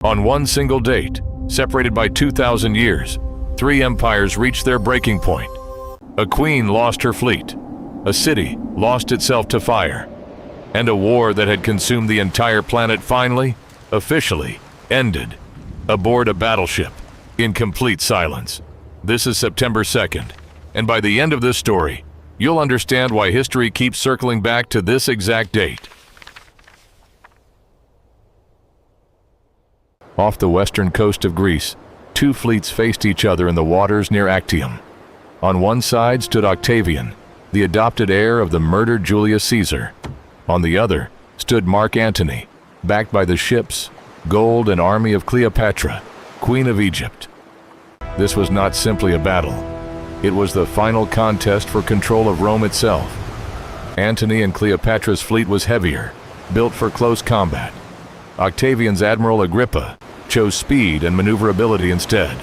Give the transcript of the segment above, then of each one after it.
On one single date, separated by 2,000 years, three empires reached their breaking point. A queen lost her fleet, a city lost itself to fire, and a war that had consumed the entire planet finally, officially, ended aboard a battleship in complete silence. This is September 2nd, and by the end of this story, you'll understand why history keeps circling back to this exact date. Off the western coast of Greece, two fleets faced each other in the waters near Actium. On one side stood Octavian, the adopted heir of the murdered Julius Caesar. On the other stood Mark Antony, backed by the ships, gold, and army of Cleopatra, Queen of Egypt. This was not simply a battle. It was the final contest for control of Rome itself. Antony and Cleopatra's fleet was heavier, built for close combat. Octavian's Admiral Agrippa chose speed and maneuverability instead.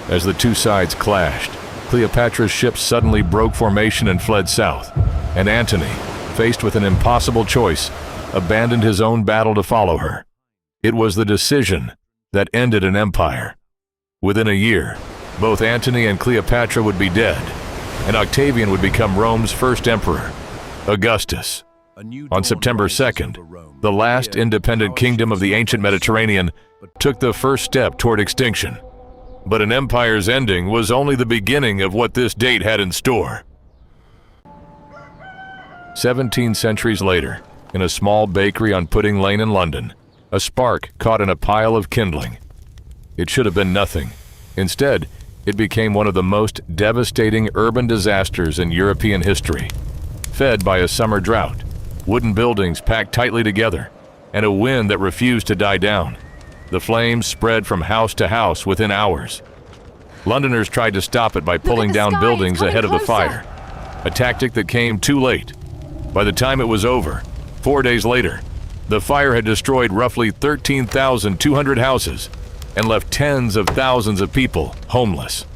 As the two sides clashed, Cleopatra's ships suddenly broke formation and fled south, and Antony, faced with an impossible choice, abandoned his own battle to follow her. It was the decision that ended an empire. Within a year, both Antony and Cleopatra would be dead, and Octavian would become Rome's first emperor, Augustus. On September 2nd, the last independent kingdom of the ancient Mediterranean took the first step toward extinction. But an empire's ending was only the beginning of what this date had in store. 17 centuries later, in a small bakery on Pudding Lane in London, a spark caught in a pile of kindling. It should have been nothing. Instead, it became one of the most devastating urban disasters in European history. Fed by a summer drought, wooden buildings packed tightly together, and a wind that refused to die down, the flames spread from house to house within hours. Londoners tried to stop it by pulling down buildings ahead of the fire, a tactic that came too late. By the time it was over, 4 days later, the fire had destroyed roughly 13,200 houses and left tens of thousands of people homeless.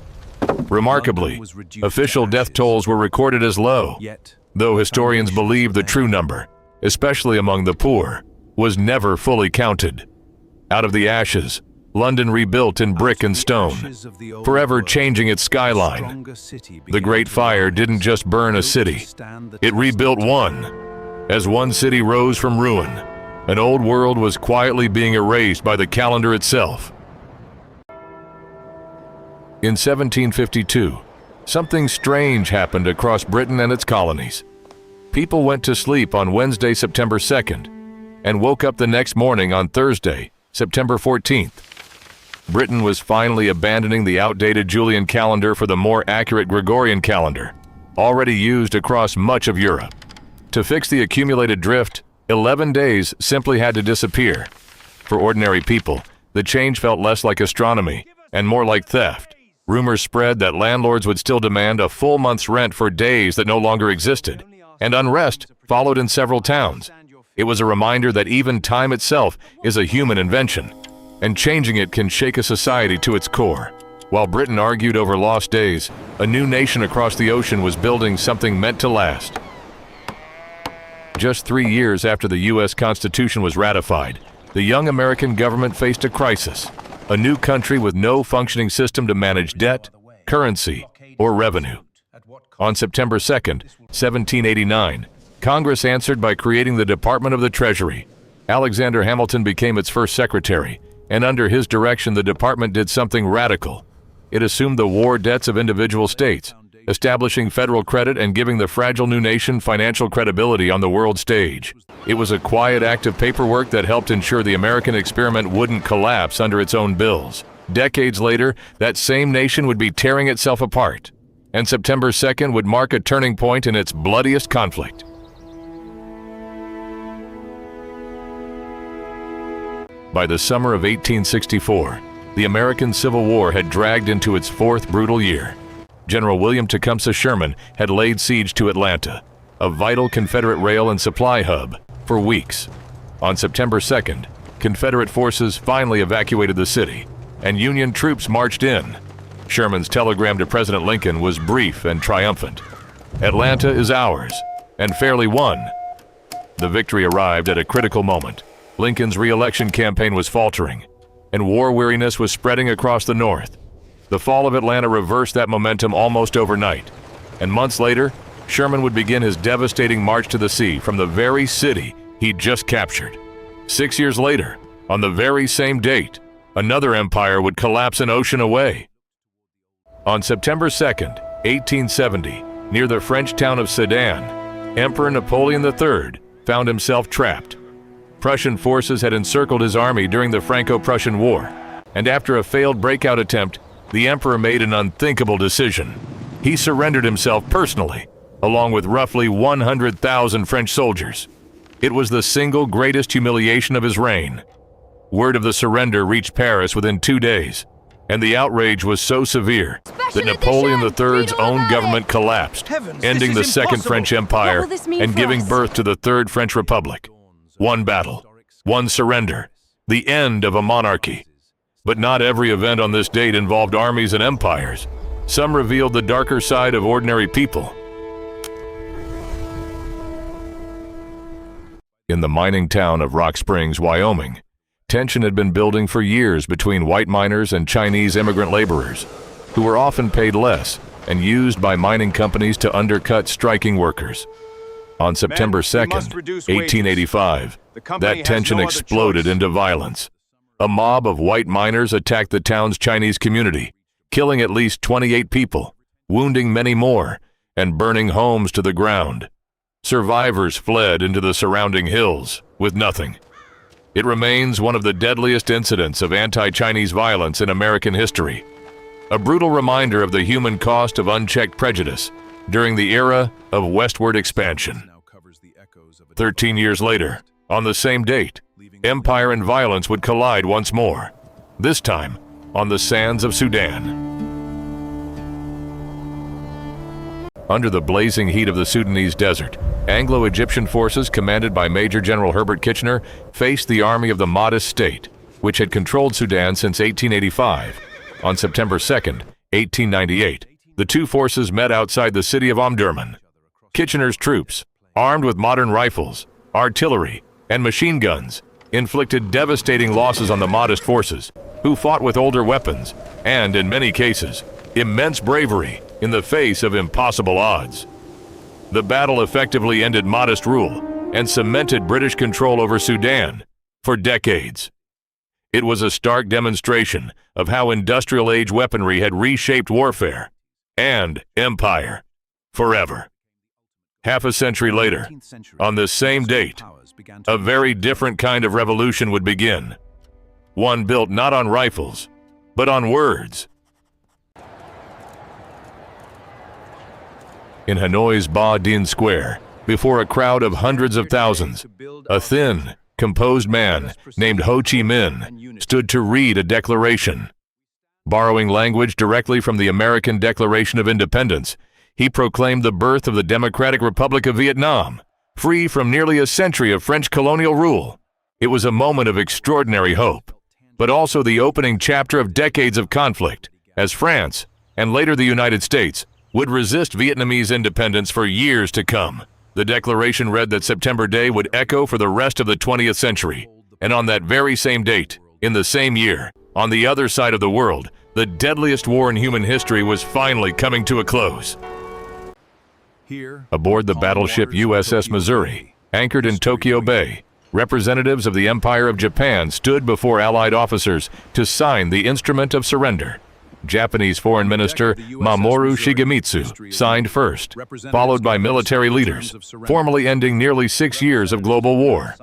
Remarkably, official death tolls were recorded as low, though historians believe the true number, especially among the poor, was never fully counted. Out of the ashes, London rebuilt in brick and stone, forever changing its skyline. The Great Fire didn't just burn a city, it rebuilt one. As one city rose from ruin, an old world was quietly being erased by the calendar itself. In 1752, something strange happened across Britain and its colonies. People went to sleep on Wednesday, September 2nd, and woke up the next morning on Thursday, September 14th. Britain was finally abandoning the outdated Julian calendar for the more accurate Gregorian calendar, already used across much of Europe. To fix the accumulated drift, 11 days simply had to disappear. For ordinary people, the change felt less like astronomy and more like theft. Rumors spread that landlords would still demand a full month's rent for days that no longer existed, and unrest followed in several towns. It was a reminder that even time itself is a human invention, and changing it can shake a society to its core. While Britain argued over lost days, a new nation across the ocean was building something meant to last. Just 3 years after the U.S. Constitution was ratified, the young American government faced a crisis, a new country with no functioning system to manage debt, currency, or revenue. On September 2nd, 1789, Congress answered by creating the Department of the Treasury. Alexander Hamilton became its first secretary, and under his direction the department did something radical. It assumed the war debts of individual states, establishing federal credit and giving the fragile new nation financial credibility on the world stage. It was a quiet act of paperwork that helped ensure the American experiment wouldn't collapse under its own bills. Decades later, that same nation would be tearing itself apart, and September 2nd would mark a turning point in its bloodiest conflict. By the summer of 1864, the American Civil War had dragged into its fourth brutal year. General William Tecumseh Sherman had laid siege to Atlanta, a vital Confederate rail and supply hub, for weeks. On September 2nd, Confederate forces finally evacuated the city, and Union troops marched in. Sherman's telegram to President Lincoln was brief and triumphant. "Atlanta is ours, and fairly won." The victory arrived at a critical moment. Lincoln's re-election campaign was faltering. and war weariness was spreading across the north. The fall of Atlanta reversed that momentum almost overnight, and months later, Sherman would begin his devastating march to the sea from the very city he'd just captured. 6 years later, on the very same date, another empire would collapse an ocean away. On September 2nd, 1870, near the French town of Sedan, Emperor Napoleon III found himself trapped. Prussian forces had encircled his army during the Franco-Prussian War, and after a failed breakout attempt, the emperor made an unthinkable decision. He surrendered himself personally, along with roughly 100,000 French soldiers. It was the single greatest humiliation of his reign. Word of the surrender reached Paris within 2 days, and the outrage was so severe that Napoleon III's own government collapsed, ending the Second French Empire and giving birth to the Third French Republic. One battle, one surrender, the end of a monarchy. But not every event on this date involved armies and empires. Some revealed the darker side of ordinary people. In the mining town of Rock Springs, Wyoming, tension had been building for years between white miners and Chinese immigrant laborers, who were often paid less and used by mining companies to undercut striking workers. On September 2nd, 1885, that tension exploded into violence. A mob of white miners attacked the town's Chinese community, killing at least 28 people, wounding many more, and burning homes to the ground. Survivors fled into the surrounding hills with nothing. It remains one of the deadliest incidents of anti-Chinese violence in American history, a brutal reminder of the human cost of unchecked prejudice during the era of westward expansion. 13 years later, on the same date, empire and violence would collide once more, this time on the sands of Sudan. Under the blazing heat of the Sudanese desert, Anglo-Egyptian forces commanded by Major General Herbert Kitchener faced the army of the Mahdist state, which had controlled Sudan since 1885. On September 2nd, 1898, the two forces met outside the city of Omdurman. Kitchener's troops, armed with modern rifles, artillery, and machine guns, inflicted devastating losses on the Mahdist forces, who fought with older weapons and, in many cases, immense bravery in the face of impossible odds. The battle effectively ended Mahdist rule and cemented British control over Sudan for decades. It was a stark demonstration of how industrial age weaponry had reshaped warfare and empire forever. Half a century later, on this same date, a very different kind of revolution would begin. One built not on rifles, but on words. In Hanoi's Ba Dinh Square, before a crowd of hundreds of thousands, a thin, composed man named Ho Chi Minh stood to read a declaration. Borrowing language directly from the American Declaration of Independence, he proclaimed the birth of the Democratic Republic of Vietnam, free from nearly a century of French colonial rule. It was a moment of extraordinary hope, but also the opening chapter of decades of conflict, as France, and later the United States, would resist Vietnamese independence for years to come. The declaration read that September Day would echo for the rest of the 20th century, and on that very same date, in the same year, on the other side of the world, the deadliest war in human history was finally coming to a close. Aboard the battleship USS Missouri, anchored in Tokyo Bay, representatives of the Empire of Japan stood before Allied officers to sign the instrument of surrender. Japanese Foreign Minister Mamoru Shigemitsu signed first, followed by military leaders, formally ending nearly 6 years of global war.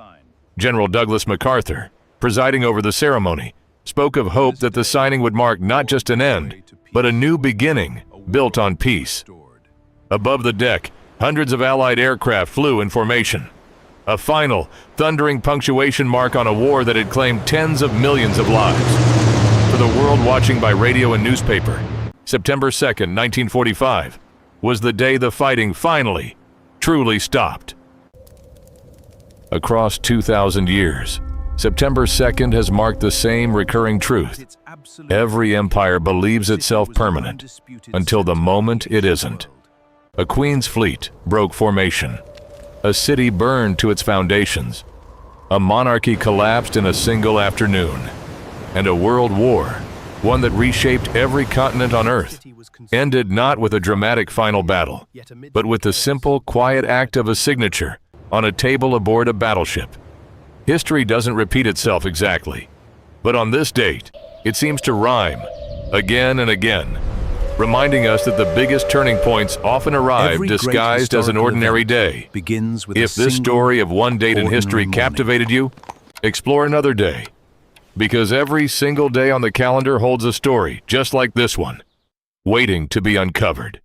General Douglas MacArthur, presiding over the ceremony, spoke of hope that the signing would mark not just an end, but a new beginning built on peace. Above the deck, hundreds of Allied aircraft flew in formation. A final, thundering punctuation mark on a war that had claimed tens of millions of lives. For the world watching by radio and newspaper, September 2nd, 1945, was the day the fighting finally, truly stopped. Across 2,000 years, September 2nd has marked the same recurring truth. Every empire believes itself permanent, until the moment it isn't. A queen's fleet broke formation. A city burned to its foundations. A monarchy collapsed in a single afternoon. and a world war, one that reshaped every continent on Earth, ended not with a dramatic final battle, but with the simple, quiet act of a signature on a table aboard a battleship. History doesn't repeat itself exactly, but on this date, it seems to rhyme again and again, reminding us that the biggest turning points often arrive disguised as an ordinary day. If this story of one date in history captivated you, explore another day, because every single day on the calendar holds a story just like this one, waiting to be uncovered.